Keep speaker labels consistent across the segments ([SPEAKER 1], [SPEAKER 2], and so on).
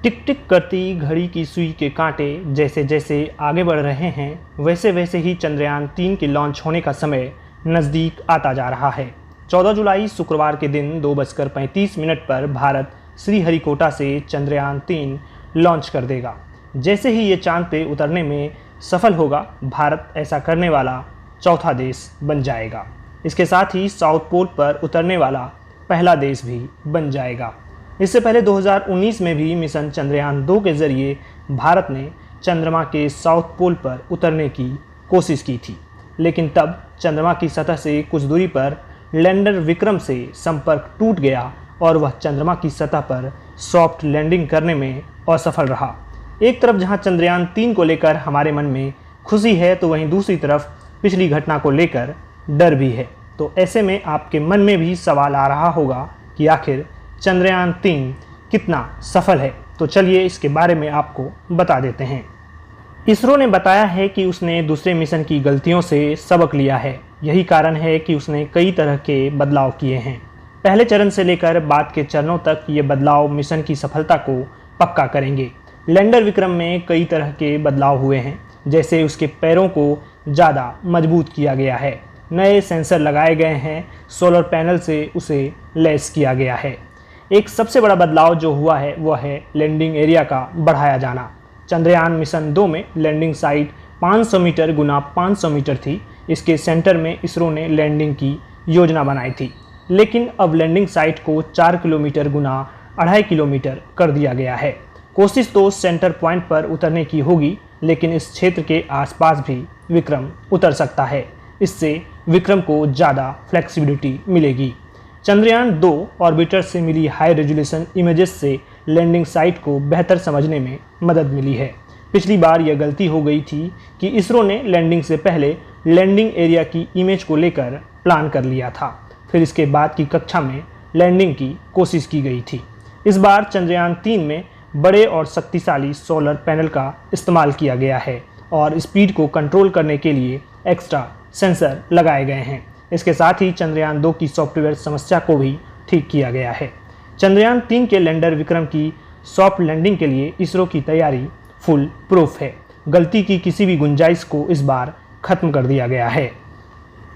[SPEAKER 1] टिक टिक करती घड़ी की सुई के कांटे जैसे जैसे आगे बढ़ रहे हैं वैसे वैसे ही चंद्रयान 3 के लॉन्च होने का समय नज़दीक आता जा रहा है। 14 जुलाई शुक्रवार के दिन 2:35 पर भारत श्रीहरिकोटा से चंद्रयान 3 लॉन्च कर देगा। जैसे ही ये चांद पे उतरने में सफल होगा, भारत ऐसा करने वाला चौथा देश बन जाएगा। इसके साथ ही साउथ पोल पर उतरने वाला पहला देश भी बन जाएगा। इससे पहले 2019 में भी मिशन चंद्रयान 2 के जरिए भारत ने चंद्रमा के साउथ पोल पर उतरने की कोशिश की थी, लेकिन तब चंद्रमा की सतह से कुछ दूरी पर लैंडर विक्रम से संपर्क टूट गया और वह चंद्रमा की सतह पर सॉफ्ट लैंडिंग करने में असफल रहा। एक तरफ जहां चंद्रयान 3 को लेकर हमारे मन में खुशी है, तो वहीं दूसरी तरफ पिछली घटना को लेकर डर भी है। तो ऐसे में आपके मन में भी सवाल आ रहा होगा कि आखिर चंद्रयान 3 कितना सफल है। तो चलिए इसके बारे में आपको बता देते हैं। इसरो ने बताया है कि उसने दूसरे मिशन की गलतियों से सबक लिया है। यही कारण है कि उसने कई तरह के बदलाव किए हैं। पहले चरण से लेकर बाद के चरणों तक ये बदलाव मिशन की सफलता को पक्का करेंगे। लैंडर विक्रम में कई तरह के बदलाव हुए हैं, जैसे उसके पैरों को ज़्यादा मजबूत किया गया है, नए सेंसर लगाए गए हैं, सोलर पैनल से उसे लैस किया गया है। एक सबसे बड़ा बदलाव जो हुआ है वह है लैंडिंग एरिया का बढ़ाया जाना। चंद्रयान मिशन 2 में लैंडिंग साइट 500 मीटर गुना 500 मीटर थी। इसके सेंटर में इसरो ने लैंडिंग की योजना बनाई थी, लेकिन अब लैंडिंग साइट को 4 किलोमीटर गुना 2.5 किलोमीटर कर दिया गया है। कोशिश तो सेंटर पॉइंट पर उतरने की होगी, लेकिन इस क्षेत्र के आसपास भी विक्रम उतर सकता है। इससे विक्रम को ज़्यादा फ्लेक्सिबिलिटी मिलेगी। चंद्रयान 2 ऑर्बिटर से मिली हाई रेजोल्यूशन इमेजेस से लैंडिंग साइट को बेहतर समझने में मदद मिली है। पिछली बार यह गलती हो गई थी कि इसरो ने लैंडिंग से पहले लैंडिंग एरिया की इमेज को लेकर प्लान कर लिया था, फिर इसके बाद की कक्षा में लैंडिंग की कोशिश की गई थी। इस बार चंद्रयान 3 में बड़े और शक्तिशाली सोलर पैनल का इस्तेमाल किया गया है और स्पीड को कंट्रोल करने के लिए एक्स्ट्रा सेंसर लगाए गए हैं। इसके साथ ही चंद्रयान 2 की सॉफ्टवेयर समस्या को भी ठीक किया गया है। चंद्रयान 3 के लैंडर विक्रम की सॉफ्ट लैंडिंग के लिए इसरो की तैयारी फुल प्रूफ है। गलती की किसी भी गुंजाइश को इस बार खत्म कर दिया गया है।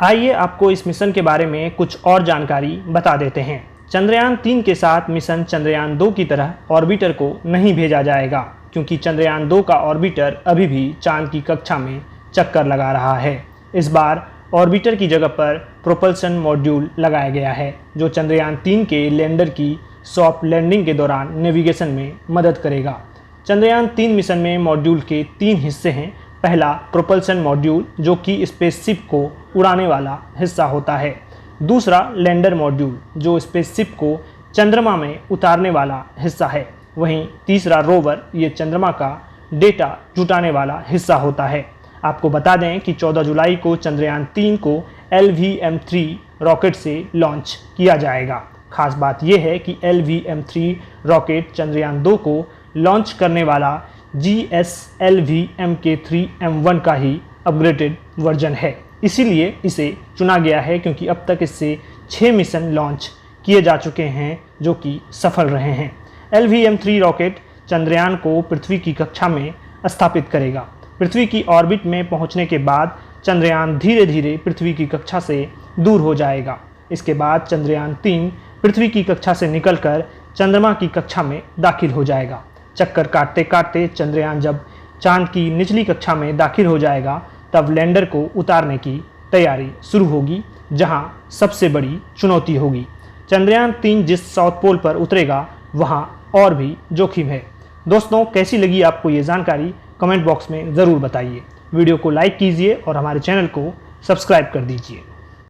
[SPEAKER 1] आइए आपको इस मिशन के बारे में कुछ और जानकारी बता देते हैं। चंद्रयान 3 के साथ मिशन चंद्रयान 2 की तरह ऑर्बिटर को नहीं भेजा जाएगा, क्योंकि चंद्रयान 2 का ऑर्बिटर अभी भी चांद की कक्षा में चक्कर लगा रहा है। इस बार ऑर्बिटर की जगह पर प्रोपल्शन मॉड्यूल लगाया गया है, जो चंद्रयान 3 के लैंडर की सॉफ्ट लैंडिंग के दौरान नेविगेशन में मदद करेगा। चंद्रयान 3 मिशन में मॉड्यूल के 3 हिस्से हैं। पहला प्रोपल्शन मॉड्यूल, जो कि स्पेसशिप को उड़ाने वाला हिस्सा होता है। दूसरा लैंडर मॉड्यूल, जो स्पेसशिप को चंद्रमा में उतारने वाला हिस्सा है। वहीं तीसरा रोवर, ये चंद्रमा का डेटा जुटाने वाला हिस्सा होता है। आपको बता दें कि 14 जुलाई को चंद्रयान 3 को LVM-3 रॉकेट से लॉन्च किया जाएगा। खास बात यह है कि LVM-3 रॉकेट चंद्रयान 2 को लॉन्च करने वाला GSLV-MK3M1 का ही अपग्रेडेड वर्जन है। इसीलिए इसे चुना गया है, क्योंकि अब तक इससे 6 मिशन लॉन्च किए जा चुके हैं जो कि सफल रहे हैं। LVM-3 रॉकेट चंद्रयान को पृथ्वी की कक्षा में स्थापित करेगा। पृथ्वी की ऑर्बिट में पहुंचने के बाद चंद्रयान धीरे धीरे पृथ्वी की कक्षा से दूर हो जाएगा। इसके बाद चंद्रयान 3 पृथ्वी की कक्षा से निकलकर चंद्रमा की कक्षा में दाखिल हो जाएगा। चक्कर काटते काटते चंद्रयान जब चांद की निचली कक्षा में दाखिल हो जाएगा, तब लैंडर को उतारने की तैयारी शुरू होगी, जहां सबसे बड़ी चुनौती होगी। चंद्रयान 3 जिस साउथ पोल पर उतरेगा, वहां और भी जोखिम है। दोस्तों, कैसी लगी आपको ये जानकारी कमेंट बॉक्स में ज़रूर बताइए। वीडियो को लाइक कीजिए और हमारे चैनल को सब्सक्राइब कर दीजिए।